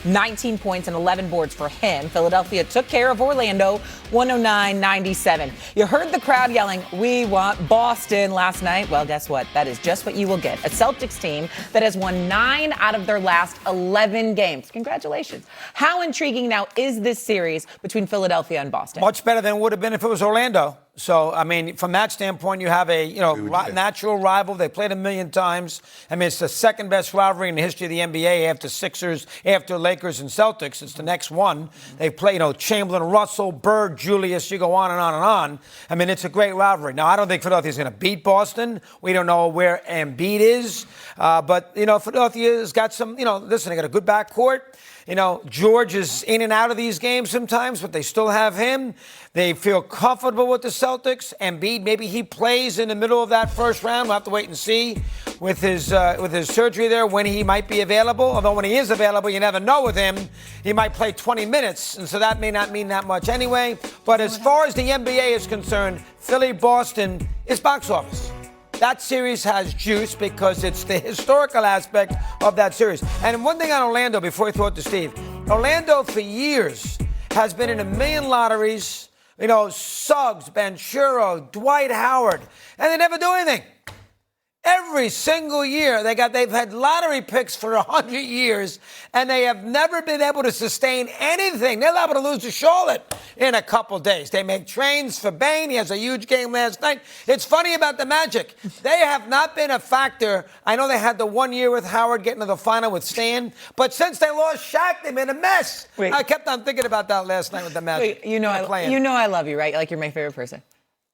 19 points and 11 boards for him. Philadelphia took care of Orlando 109-97. You heard the crowd yelling, "We want Boston" last night. Well, guess what? That is just what you will get. A Celtics team that has won 9 out of their last 11 games. Congratulations. How intriguing now is this series between Philadelphia and Boston? Much better than it would have been if it was Orlando. So, I mean, from that standpoint, you have a, natural rival. They played a million times. I mean, it's the second best rivalry in the history of the NBA after Sixers, after Lakers and Celtics. It's the next one. They play, Chamberlain, Russell, Bird, Julius. You go on and on and on. I mean, it's a great rivalry. Now, I don't think Philadelphia's going to beat Boston. We don't know where Embiid is. But, Philadelphia's got some, listen, they got a good backcourt. George is in and out of these games sometimes, but they still have him. They feel comfortable with the Celtics. Embiid, maybe he plays in the middle of that first round. We'll have to wait and see with his surgery there when he might be available. Although when he is available, you never know with him. He might play 20 minutes, and so that may not mean that much anyway. But as far as the NBA is concerned, Philly-Boston is box office. That series has juice because it's the historical aspect of that series. And one thing on Orlando, before I throw it to Steve. Orlando, for years, has been in a million lotteries. Suggs, Banchero, Dwight Howard, and they never do anything. Every single year, they've had lottery picks for 100 years, and they have never been able to sustain anything. They're liable to lose to Charlotte in a couple days. They make trains for Bane. He has a huge game last night. It's funny about the Magic. They have not been a factor. I know they had the 1 year with Howard getting to the final with Stan, but since they lost Shaq, they've been a mess. Wait. I kept on thinking about that last night with the Magic. Wait, I love you, right? Like you're my favorite person.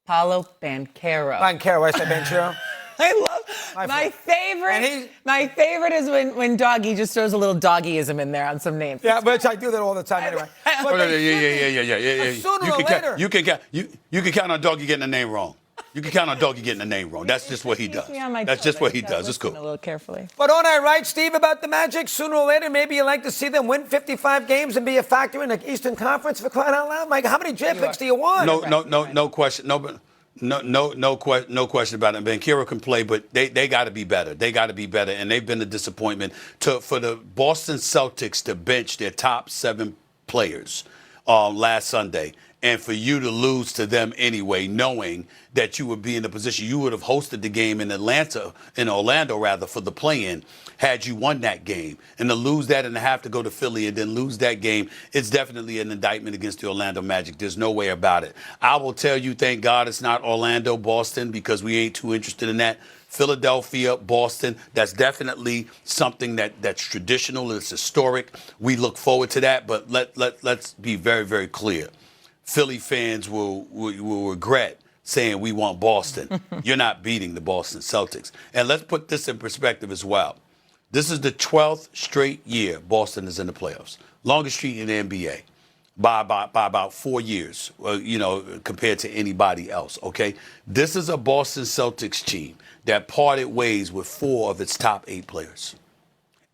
Paulo Banchero. Banchero, I said Banchero. I love my favorite. My favorite is when Doggy just throws a little doggyism in there on some names. Yeah, but I do that all the time anyway. Yeah. Sooner or later, you can count on Doggy getting the name wrong. You can count on Doggy getting the name wrong. That's just what he does. That's just what he does. It's cool. A little carefully. But aren't I right, Steve, about the Magic? Sooner or later, maybe you like to see them win 55 games and be a factor in the Eastern Conference for crying out loud. Mike, how many draft picks do you want? No question. No question about it. Banchero can play, but they got to be better. They got to be better, and they've been a disappointment for the Boston Celtics to bench their top 7 players last Sunday, and for you to lose to them anyway, knowing that you would be in the position you would have hosted the game in Orlando for the play-in. Had you won that game, and to lose that and to have to go to Philly and then lose that game, it's definitely an indictment against the Orlando Magic. There's no way about it. I will tell you, thank God it's not Orlando, Boston, because we ain't too interested in that. Philadelphia, Boston, that's definitely something that's traditional, it's historic. We look forward to that, but let's be very, very clear. Philly fans will regret saying we want Boston. You're not beating the Boston Celtics. And let's put this in perspective as well. This is the 12th straight year Boston is in the playoffs. Longest streak in the NBA by about 4 years, compared to anybody else, okay? This is a Boston Celtics team that parted ways with 4 of its top 8 players.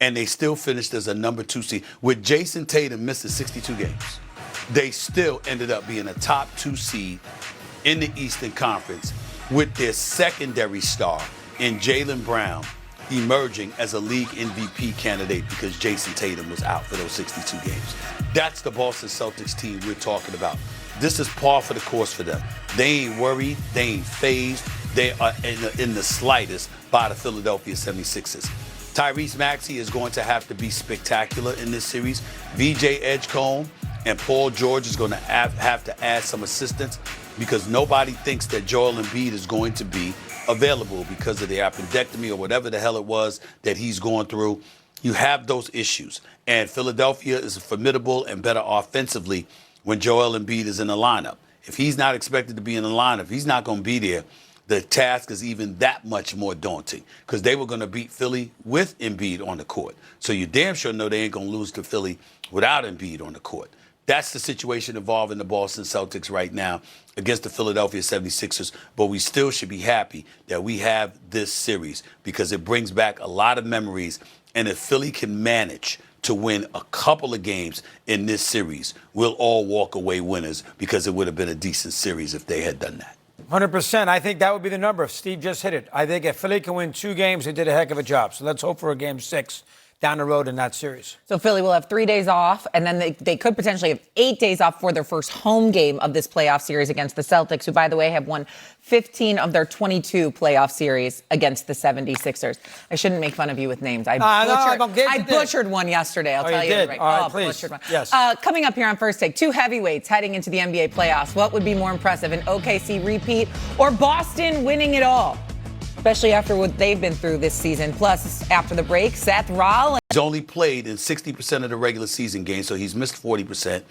And they still finished as a number 2 seed. With Jason Tatum missing 62 games, they still ended up being a top 2 seed in the Eastern Conference with their secondary star in Jaylen Brown emerging as a league MVP candidate because Jason Tatum was out for those 62 games. That's the Boston Celtics team we're talking about. This is par for the course for them. They ain't worried. They ain't fazed. They are in the slightest by the Philadelphia 76ers. Tyrese Maxey is going to have to be spectacular in this series. VJ Edgecombe and Paul George is going to have to add some assistance because nobody thinks that Joel Embiid is going to be available because of the appendectomy or whatever the hell it was that he's going through. You have those issues. And Philadelphia is formidable and better offensively when Joel Embiid is in the lineup. If he's not expected to be in the lineup, if he's not going to be there, the task is even that much more daunting because they were going to beat Philly with Embiid on the court. So you damn sure know they ain't going to lose to Philly without Embiid on the court. That's the situation involving the Boston Celtics right now against the Philadelphia 76ers. But we still should be happy that we have this series because it brings back a lot of memories. And if Philly can manage to win a couple of games in this series, we'll all walk away winners because it would have been a decent series if they had done that. 100%. I think that would be the number. Steve just hit it. I think if Philly can win 2 games, they did a heck of a job. So let's hope for a game 6. down the road in that series. So Philly will have 3 days off, and then they could potentially have 8 days off for their first home game of this playoff series against the Celtics, who, by the way, have won 15 of their 22 playoff series against the 76ers. I shouldn't make fun of you with names. I butchered one yesterday. I'll tell you. Did. Right. All right, please. butchered one. Yes. Coming up here on First Take, two heavyweights heading into the NBA playoffs. What would be more impressive, an OKC repeat or Boston winning it all? Especially after what they've been through this season. Plus, after the break, Seth Rollins. He's only played in 60% of the regular season games, so he's missed 40%,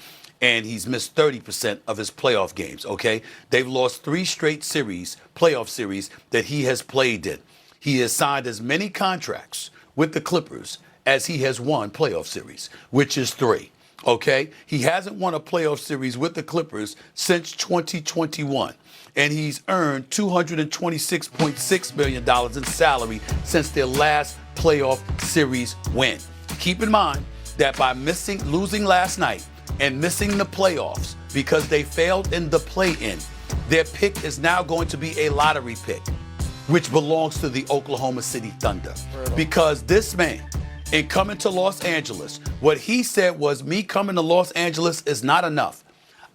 and he's missed 30% of his playoff games, okay? They've lost 3 straight playoff series, that he has played in. He has signed as many contracts with the Clippers as he has won playoff series, which is 3, okay? He hasn't won a playoff series with the Clippers since 2021. And he's earned $226.6 million in salary since their last playoff series win. Keep in mind that by losing last night and missing the playoffs because they failed in the play-in, their pick is now going to be a lottery pick, which belongs to the Oklahoma City Thunder. Because this man, in coming to Los Angeles, what he said was, me coming to Los Angeles is not enough.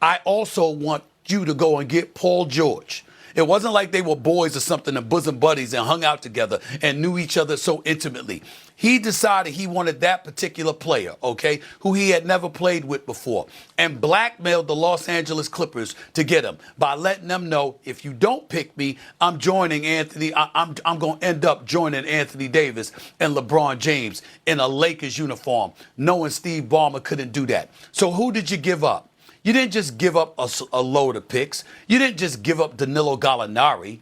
I also want you to go and get Paul George. It wasn't like they were boys or something and bosom buddies and hung out together and knew each other so intimately. He decided he wanted that particular player, okay, who he had never played with before, and blackmailed the Los Angeles Clippers to get him by letting them know, if you don't pick me, I'm joining Anthony. I'm going to end up joining Anthony Davis and LeBron James in a Lakers uniform, knowing Steve Ballmer couldn't do that. So who did you give up? You didn't just give up a load of picks. You didn't just give up Danilo Gallinari.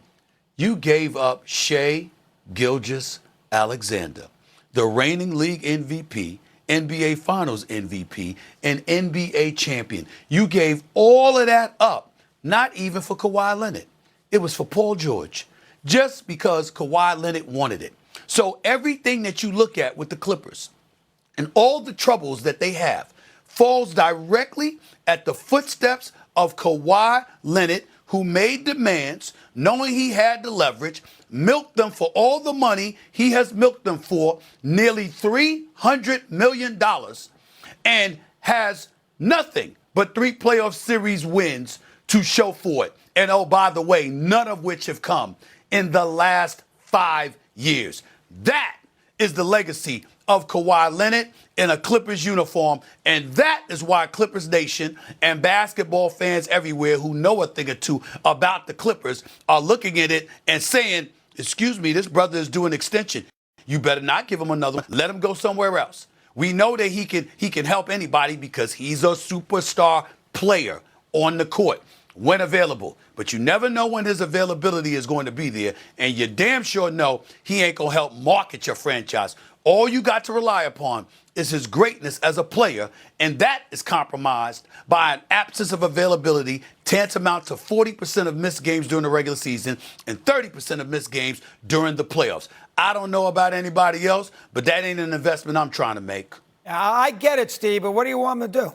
You gave up Shai Gilgeous-Alexander, the reigning league MVP, NBA Finals MVP, and NBA champion. You gave all of that up, not even for Kawhi Leonard. It was for Paul George, just because Kawhi Leonard wanted it. So everything that you look at with the Clippers and all the troubles that they have falls directly at the footsteps of Kawhi Leonard, who made demands, knowing he had the leverage, milked them for all the money he has milked them for, nearly $300 million, and has nothing but 3 playoff series wins to show for it. And oh, by the way, none of which have come in the last 5 years. That is the legacy of Kawhi Leonard in a Clippers uniform, and that is why Clippers Nation and basketball fans everywhere who know a thing or two about the Clippers are looking at it and saying, excuse me, this brother is doing extension. You better not give him another one. Let him go somewhere else. We know that he can help anybody because he's a superstar player on the court when available. But you never know when his availability is going to be there, and you damn sure know he ain't going to help market your franchise. All you got to rely upon is his greatness as a player, and that is compromised by an absence of availability tantamount to 40% of missed games during the regular season and 30% of missed games during the playoffs. I don't know about anybody else, but that ain't an investment I'm trying to make. I get it, Steve, but what do you want them to do?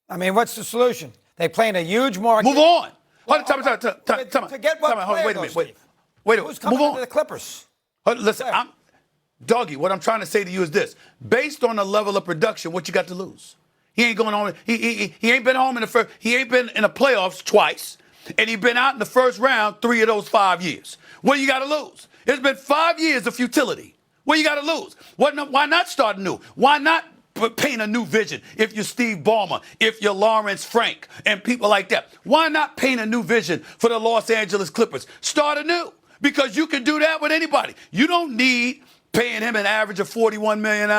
I mean, what's the solution? They play in a huge market. Move on. Well, Time. To get what player, Wait a minute. Wait. Who's coming Move on. to the Clippers? Listen, Doggy, what I'm trying to say to you is this. Based on the level of production, what you got to lose? He ain't going home. He ain't been home in the first. He ain't been in the playoffs twice. And he been out in the first round 3 of those 5 years. What you got to lose? It's been 5 years of futility. What you got to lose? Why not start new? Why not paint a new vision? If you're Steve Ballmer, if you're Lawrence Frank, and people like that, why not paint a new vision for the Los Angeles Clippers? Start anew, because you can do that with anybody. You don't need paying him an average of $41 million.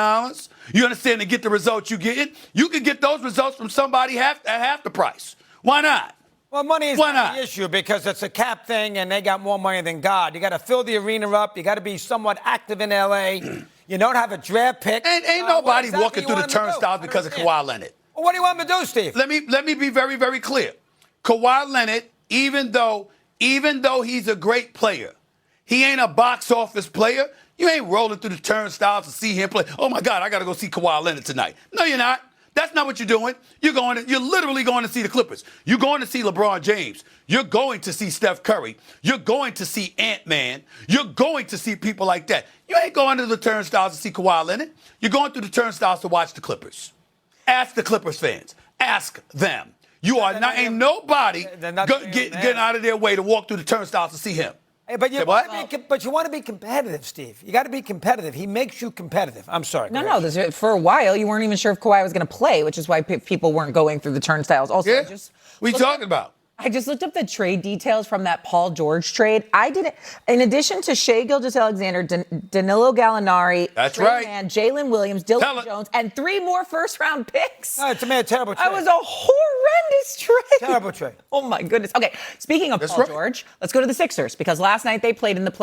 You understand? To get the results you get, you can get those results from somebody at half the price. Why not? Well, money is not the issue because it's a cap thing and they got more money than God. You got to fill the arena up. You got to be somewhat active in L.A. You don't have a draft pick. Ain't nobody walking through the turnstiles because of Kawhi Leonard. Well, what do you want me to do, Steve? Let me be very, very clear. Kawhi Leonard, even though he's a great player, he ain't a box office player. You ain't rolling through the turnstiles to see him play. Oh, my God, I got to go see Kawhi Leonard tonight. No, you're not. That's not what you're doing. You're literally going to see the Clippers. You're going to see LeBron James. You're going to see Steph Curry. You're going to see Ant-Man. You're going to see people like that. You ain't going to the turnstiles to see Kawhi Leonard. You're going through the turnstiles to watch the Clippers. Ask the Clippers fans. Ask them. You are not, ain't nobody getting out of their way to walk through the turnstiles to see him. Hey, but you want to be competitive, Steve. You got to be competitive. He makes you competitive. I'm sorry. No. For a while, you weren't even sure if Kawhi was going to play, which is why people weren't going through the turnstiles. Also, yeah. What are you talking about? I just looked up the trade details from that Paul George trade. I didn't. In addition to Shai Gilgeous-Alexander, Danilo Gallinari, that's Trey right, Mann, Jalen Williams, Dylan Jones, and 3 more first-round picks. No, it's a terrible trade. That was a horrendous trade. Terrible trade. Oh my goodness. Okay, speaking of Paul George, let's go to the Sixers because last night they played in the